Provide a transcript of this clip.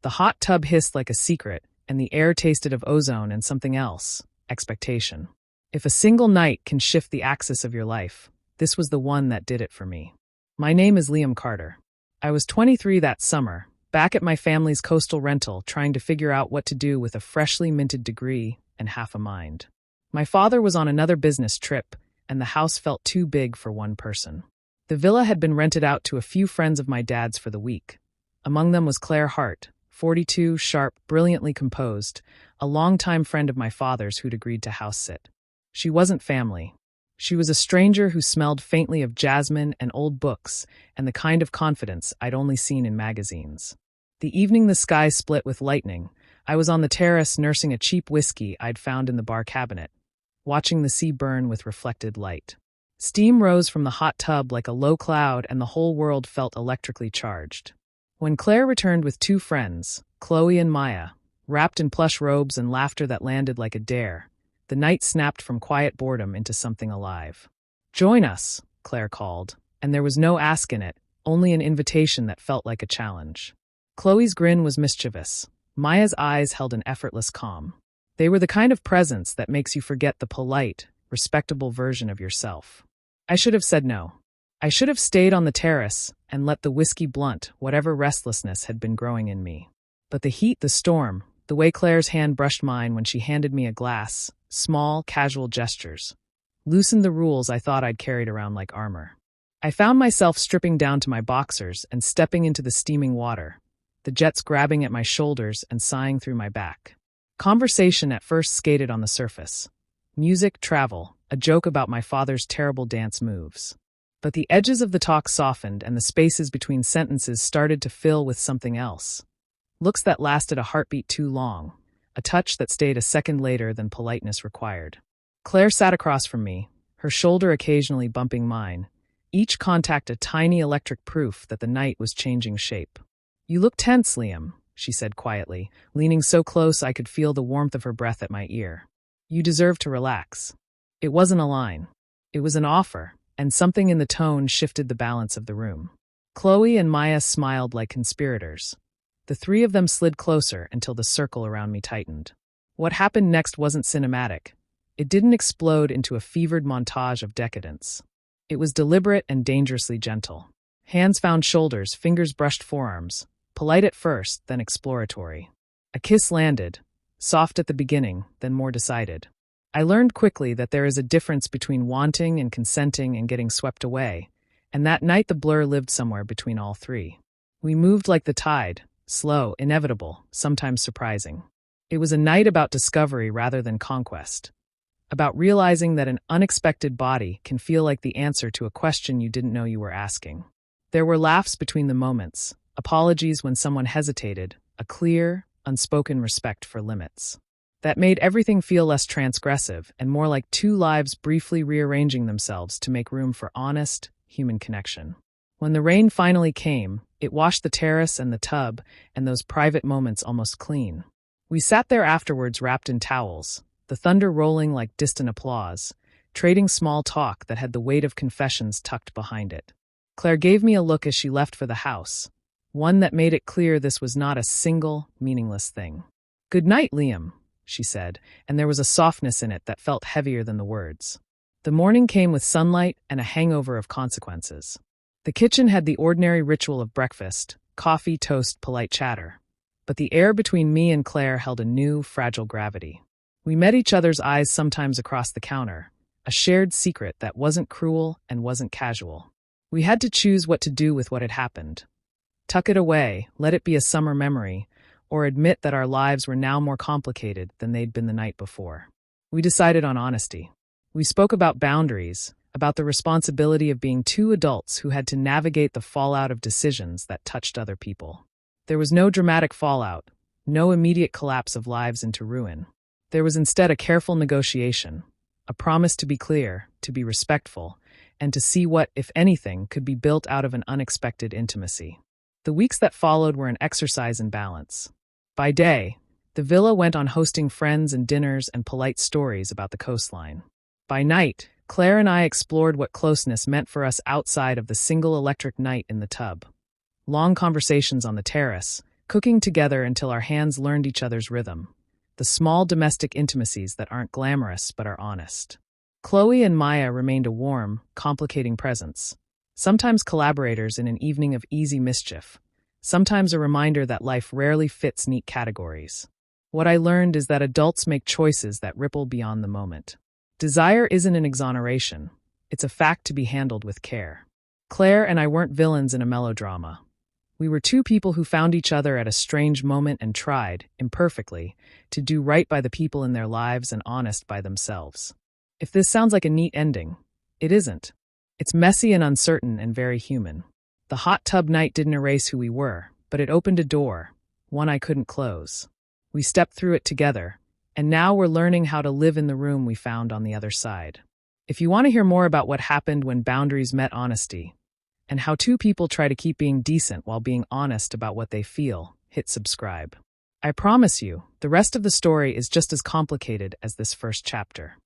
The hot tub hissed like a secret, and the air tasted of ozone and something else, expectation. If a single night can shift the axis of your life, this was the one that did it for me. My name is Liam Carter. I was 23 that summer, back at my family's coastal rental trying to figure out what to do with a freshly minted degree and half a mind. My father was on another business trip, and the house felt too big for one person. The villa had been rented out to a few friends of my dad's for the week. Among them was Claire Hart, 42, sharp, brilliantly composed, a longtime friend of my father's who'd agreed to house sit. She wasn't family. She was a stranger who smelled faintly of jasmine and old books and the kind of confidence I'd only seen in magazines. The evening the sky split with lightning, I was on the terrace nursing a cheap whiskey I'd found in the bar cabinet, watching the sea burn with reflected light. Steam rose from the hot tub like a low cloud and the whole world felt electrically charged. When Claire returned with two friends, Chloe and Maya, wrapped in plush robes and laughter that landed like a dare, the night snapped from quiet boredom into something alive. "Join us," Claire called, and there was no ask in it, only an invitation that felt like a challenge. Chloe's grin was mischievous. Maya's eyes held an effortless calm. They were the kind of presence that makes you forget the polite, respectable version of yourself. I should have said no. I should have stayed on the terrace and let the whiskey blunt whatever restlessness had been growing in me. But the heat, the storm, the way Claire's hand brushed mine when she handed me a glass, small, casual gestures, loosened the rules I thought I'd carried around like armor. I found myself stripping down to my boxers and stepping into the steaming water, the jets grabbing at my shoulders and sighing through my back. Conversation at first skated on the surface. Music, travel, a joke about my father's terrible dance moves. But the edges of the talk softened and the spaces between sentences started to fill with something else. Looks that lasted a heartbeat too long, a touch that stayed a second later than politeness required. Claire sat across from me, her shoulder occasionally bumping mine, each contact a tiny electric proof that the night was changing shape. "You look tense, Liam," she said quietly, leaning so close I could feel the warmth of her breath at my ear. "You deserve to relax." It wasn't a line. It was an offer, and something in the tone shifted the balance of the room. Chloe and Maya smiled like conspirators. The three of them slid closer until the circle around me tightened. What happened next wasn't cinematic. It didn't explode into a fevered montage of decadence. It was deliberate and dangerously gentle. Hands found shoulders, fingers brushed forearms, polite at first, then exploratory. A kiss landed, soft at the beginning, then more decided. I learned quickly that there is a difference between wanting and consenting and getting swept away, and that night the blur lived somewhere between all three. We moved like the tide, slow, inevitable, sometimes surprising. It was a night about discovery rather than conquest, about realizing that an unexpected body can feel like the answer to a question you didn't know you were asking. There were laughs between the moments, apologies when someone hesitated, a clear, unspoken respect for limits. That made everything feel less transgressive and more like two lives briefly rearranging themselves to make room for honest, human connection. When the rain finally came, it washed the terrace and the tub and those private moments almost clean. We sat there afterwards wrapped in towels, the thunder rolling like distant applause, trading small talk that had the weight of confessions tucked behind it. Claire gave me a look as she left for the house, one that made it clear this was not a single, meaningless thing. "Good night, Liam," she said, and there was a softness in it that felt heavier than the words. The morning came with sunlight and a hangover of consequences. The kitchen had the ordinary ritual of breakfast, coffee, toast, polite chatter. But the air between me and Claire held a new, fragile gravity. We met each other's eyes sometimes across the counter, a shared secret that wasn't cruel and wasn't casual. We had to choose what to do with what had happened. Tuck it away, let it be a summer memory, or admit that our lives were now more complicated than they'd been the night before. We decided on honesty. We spoke about boundaries, about the responsibility of being two adults who had to navigate the fallout of decisions that touched other people. There was no dramatic fallout, no immediate collapse of lives into ruin. There was instead a careful negotiation, a promise to be clear, to be respectful, and to see what, if anything, could be built out of an unexpected intimacy. The weeks that followed were an exercise in balance. By day, the villa went on hosting friends and dinners and polite stories about the coastline. By night, Claire and I explored what closeness meant for us outside of the single electric night in the tub. Long conversations on the terrace, cooking together until our hands learned each other's rhythm. The small domestic intimacies that aren't glamorous but are honest. Chloe and Maya remained a warm, complicating presence. Sometimes collaborators in an evening of easy mischief. Sometimes a reminder that life rarely fits neat categories. What I learned is that adults make choices that ripple beyond the moment. Desire isn't an exoneration. It's a fact to be handled with care. Claire and I weren't villains in a melodrama. We were two people who found each other at a strange moment and tried, imperfectly, to do right by the people in their lives and honest by themselves. If this sounds like a neat ending, it isn't. It's messy and uncertain and very human. The hot tub night didn't erase who we were, but it opened a door, one I couldn't close. We stepped through it together, and now we're learning how to live in the room we found on the other side. If you want to hear more about what happened when boundaries met honesty, and how two people try to keep being decent while being honest about what they feel, hit subscribe. I promise you, the rest of the story is just as complicated as this first chapter.